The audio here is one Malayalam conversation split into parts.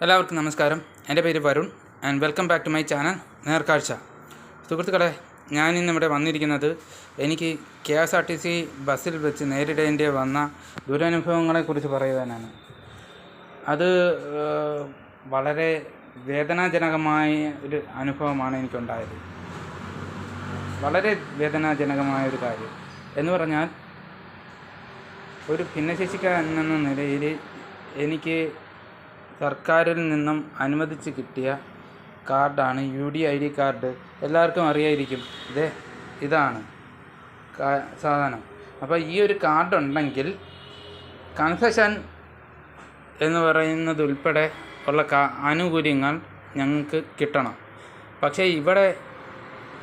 എല്ലാവർക്കും നമസ്കാരം. എൻ്റെ പേര് Varun and welcome back to my channel Nerkazhcha. സുഹൃത്തുക്കളെ, ഞാനിന്നിവിടെ വന്നിരിക്കുന്നത് എനിക്ക് KSRTC ബസ്സിൽ വെച്ച് നേരിടേണ്ടി വന്ന ദുരനുഭവങ്ങളെക്കുറിച്ച് പറയുവാനാണ്. അത് വളരെ വേദനാജനകമായ ഒരു അനുഭവമാണ് എനിക്കുണ്ടായത്. വളരെ വേദനാജനകമായ ഒരു കാര്യം എന്ന് പറഞ്ഞാൽ, ഒരു ഭിന്നശേഷിക്കാരൻ എന്ന നിലയിൽ എനിക്ക് സർക്കാരിൽ നിന്നും അനുവദിച്ച് കിട്ടിയ കാർഡാണ് UDID കാർഡ്. എല്ലാവർക്കും അറിയായിരിക്കും. ഇതാണ് സാധനം. അപ്പോൾ ഈ ഒരു കാർഡ് ഉണ്ടെങ്കിൽ കൺസെഷൻ എന്ന് പറയുന്നത് ഉൾപ്പെടെ ഉള്ള ആനുകൂല്യങ്ങൾ ഞങ്ങൾക്ക് കിട്ടണം. പക്ഷേ ഇവിടെ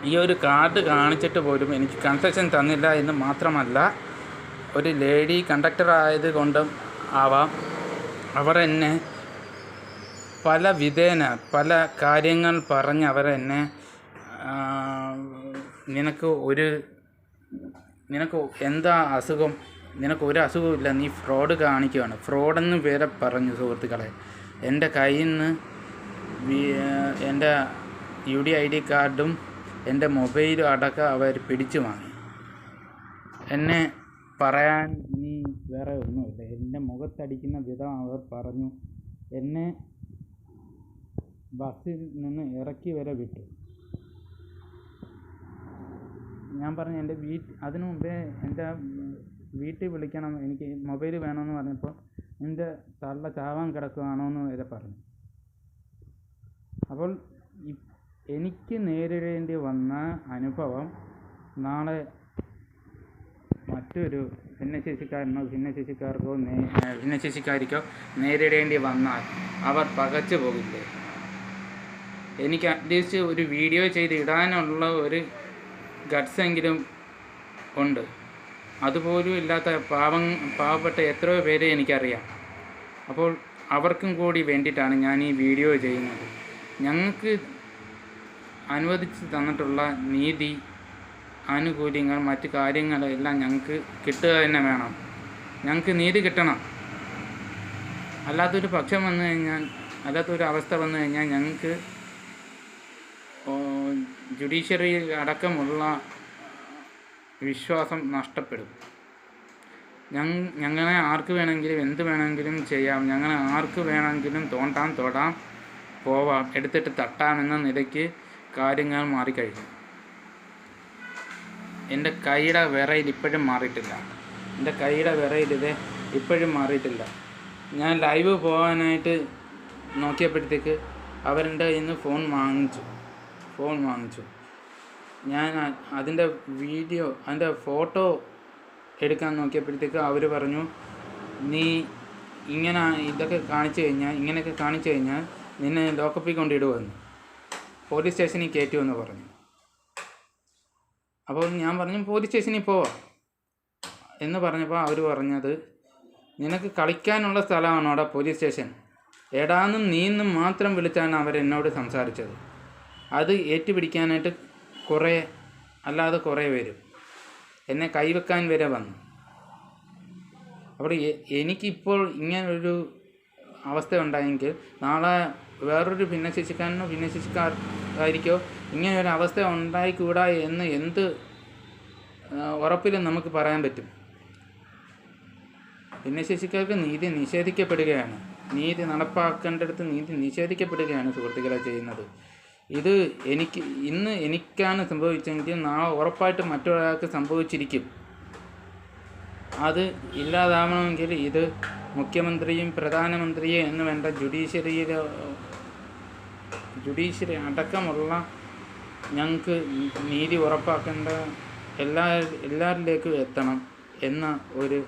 ഈ ഒരു കാർഡ് കാണിച്ചിട്ട് പോലും എനിക്ക് കൺസെഷൻ തന്നില്ല എന്ന് മാത്രമല്ല, ഒരു ലേഡി കണ്ടക്ടർ ആയതുകൊണ്ടും ആവാം, അവർ എന്നെ പല വിധേന പല കാര്യങ്ങൾ പറഞ്ഞ് അവരെന്നെ നിനക്ക് എന്താ അസുഖം, നിനക്ക് ഒരു അസുഖമില്ല, നീ ഫ്രോഡ് കാണിക്കുകയാണ്, ഫ്രോഡെന്ന് വരെ പറഞ്ഞു. സുഹൃത്തുക്കളെ, എൻ്റെ കയ്യിൽ നിന്ന് എൻ്റെ UDID കാർഡും എൻ്റെ മൊബൈലും അടക്കം അവർ പിടിച്ചു വാങ്ങി. എന്നെ പറയാൻ ഇനി വേറെ ഒന്നുമില്ല. എൻ്റെ മുഖത്തടിക്കുന്ന വിധം അവർ പറഞ്ഞു. എന്നെ ബസ്സിൽ നിന്ന് ഇറക്കി വരെ വിട്ടു. ഞാൻ പറഞ്ഞു അതിനു മുമ്പേ എൻ്റെ വീട്ടിൽ വിളിക്കണം, എനിക്ക് മൊബൈൽ വേണമെന്ന് പറഞ്ഞപ്പോൾ എൻ്റെ തള്ള ചാവാൻ കിടക്കുകയാണോ എന്ന് വരെ പറഞ്ഞു. അപ്പോൾ എനിക്ക് നേരിടേണ്ടി വന്ന അനുഭവം നാളെ മറ്റൊരു ഭിന്നശേഷിക്കാരിക്കോ നേരിടേണ്ടി വന്നാൽ അവർ പകച്ചു പോകില്ലേ? എനിക്ക് അറ്റ്ലീസ്റ്റ് ഒരു വീഡിയോ ചെയ്ത് ഇടാനുള്ള ഒരു ഗട്ട്സെങ്കിലും ഉണ്ട്. അതുപോലും ഇല്ലാത്ത പാവപ്പെട്ട എത്രയോ പേരെ എനിക്കറിയാം. അപ്പോൾ അവർക്കും കൂടി വേണ്ടിയിട്ടാണ് ഞാൻ ഈ വീഡിയോ ചെയ്യുന്നത്. ഞങ്ങൾക്ക് അനുവദിച്ച് തന്നിട്ടുള്ള നീതി, ആനുകൂല്യങ്ങൾ, മറ്റു കാര്യങ്ങളെല്ലാം ഞങ്ങൾക്ക് കിട്ടുക തന്നെ വേണം. ഞങ്ങൾക്ക് നീതി കിട്ടണം. അല്ലാത്തൊരു അവസ്ഥ വന്നു കഴിഞ്ഞാൽ ഞങ്ങൾക്ക് ജുഡീഷ്യറി അടക്കമുള്ള വിശ്വാസം നഷ്ടപ്പെടും. ഞങ്ങളെ ആർക്ക് വേണമെങ്കിലും എന്ത് വേണമെങ്കിലും ചെയ്യാം, ഞങ്ങളെ ആർക്ക് വേണമെങ്കിലും തൊടാം, പോവാം, എടുത്തിട്ട് തട്ടാമെന്ന നിലയ്ക്ക് കാര്യങ്ങൾ മാറിക്കഴിഞ്ഞു. എൻ്റെ കൈയുടെ വിറയിൽ ഇപ്പോഴും മാറിയിട്ടില്ല. ഞാൻ ലൈവ് പോകാനായിട്ട് നോക്കിയപ്പോഴത്തേക്ക് അവരെൻ്റെ കയ്യിൽ നിന്ന് ഫോൺ വാങ്ങിച്ചു. ഞാൻ അതിൻ്റെ ഫോട്ടോ എടുക്കാൻ നോക്കിയപ്പോഴത്തേക്ക് അവർ പറഞ്ഞു, നീ ഇങ്ങനെയൊക്കെ കാണിച്ചു കഴിഞ്ഞാൽ നിന്നെ ലോക്കപ്പിൽ കൊണ്ടിടുമെന്ന്, പോലീസ് സ്റ്റേഷനിൽ കയറ്റുമെന്ന് പറഞ്ഞു. അപ്പോൾ ഞാൻ പറഞ്ഞു, പോലീസ് സ്റ്റേഷനിൽ പോവാം എന്ന് പറഞ്ഞപ്പോൾ അവർ പറഞ്ഞത്, നിനക്ക് കളിക്കാനുള്ള സ്ഥലമാണോടാ പോലീസ് സ്റ്റേഷൻ? എടാന്നും നീന്നും മാത്രം വിളിച്ചാണ് അവരെന്നോട് സംസാരിച്ചത്. അത് ഏറ്റുപിടിക്കാനായിട്ട് കുറേ വരും. എന്നെ കൈവെക്കാൻ വരെ വന്നു. അപ്പോൾ എനിക്കിപ്പോൾ ഇങ്ങനൊരു അവസ്ഥ ഉണ്ടായെങ്കിൽ നാളെ വേറൊരു ഭിന്നശേഷിക്കാർക്കായിരിക്കോ ഇങ്ങനൊരു അവസ്ഥ ഉണ്ടായിക്കൂടാ എന്ന് എന്ത് ഉറപ്പിലും നമുക്ക് പറയാൻ പറ്റും? ഭിന്നശേഷിക്കാർക്ക് നീതി നിഷേധിക്കപ്പെടുകയാണ്. നീതി നടപ്പാക്കേണ്ടടുത്ത് നീതി നിഷേധിക്കപ്പെടുകയാണ് സുഹൃത്തുക്കളെ ചെയ്യുന്നത്. ഇത് ഇന്ന് എനിക്കാണ് സംഭവിച്ചെങ്കിൽ നാളെ ഉറപ്പായിട്ട് മറ്റൊരാൾക്ക് സംഭവിച്ചിരിക്കും. അത് ഇല്ലാതാവണമെങ്കിൽ ഇത് മുഖ്യമന്ത്രിയും പ്രധാനമന്ത്രിയും എന്ന് വേണ്ട ജുഡീഷ്യറി അടക്കമുള്ള ഞങ്ങൾക്ക് നീതി ഉറപ്പാക്കേണ്ട എല്ലാവരിലേക്കും എത്തണം എന്ന ഒരു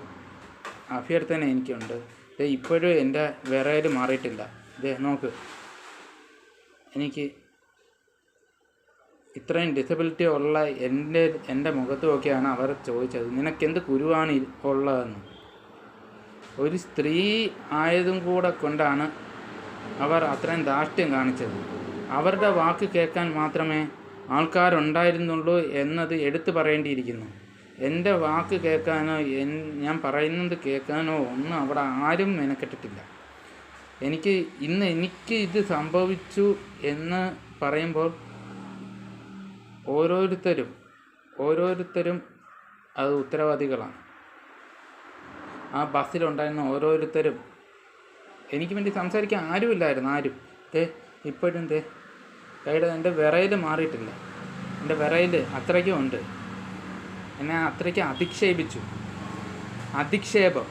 അഭ്യർത്ഥന എനിക്കുണ്ട്. ഇപ്പോഴും എൻ്റെ വിറയൽ മാറിയിട്ടില്ല. നോക്ക്, എനിക്ക് ഇത്രയും ഡിസബിലിറ്റി ഉള്ള എൻ്റെ മുഖത്ത് നോക്കിയാണ് അവർ ചോദിച്ചത്, നിനക്കെന്ത് കുരുവാണ് ഉള്ളതെന്ന്. ഒരു സ്ത്രീ ആയതും കൂടെ കൊണ്ടാണ് അവർ അത്രയും ധാർഷ്ട്യം കാണിച്ചത്. അവരുടെ വാക്ക് കേൾക്കാൻ മാത്രമേ ആൾക്കാരുണ്ടായിരുന്നുള്ളൂ എന്നത് എടുത്തു പറയേണ്ടിയിരിക്കുന്നു. എൻ്റെ വാക്ക് കേൾക്കാനോ ഞാൻ പറയുന്നത് കേൾക്കാനോ ഒന്നും അവിടെ ആരും മെനക്കെട്ടിട്ടില്ല. എനിക്ക് ഇത് സംഭവിച്ചു എന്ന് പറയുമ്പോൾ ഓരോരുത്തരും അത് ഉത്തരവാദികളാണ്. ആ ബസ്സിലുണ്ടായിരുന്ന ഓരോരുത്തരും, എനിക്ക് വേണ്ടി സംസാരിക്കാൻ ആരും. ഇപ്പോഴും എൻ്റെ വിറയൽ മാറിയിട്ടില്ല. എൻ്റെ വിറയൽ അത്രയ്ക്കും ഉണ്ട്. എന്നെ അത്രയ്ക്ക് അധിക്ഷേപം.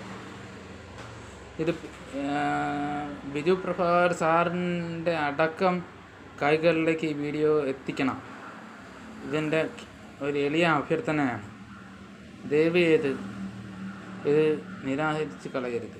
ഇത് ബിജു പ്രഭാകർ സാറിൻ്റെ അടക്കം കൈകളിലേക്ക് ഈ വീഡിയോ എത്തിക്കണം. ഇതെൻ്റെ ഒരു എളിയ അഭ്യർത്ഥനയാണ്. ദയവ് ചെയ്ത് ഇത് നിരാകരിച്ച് കളയരുത്.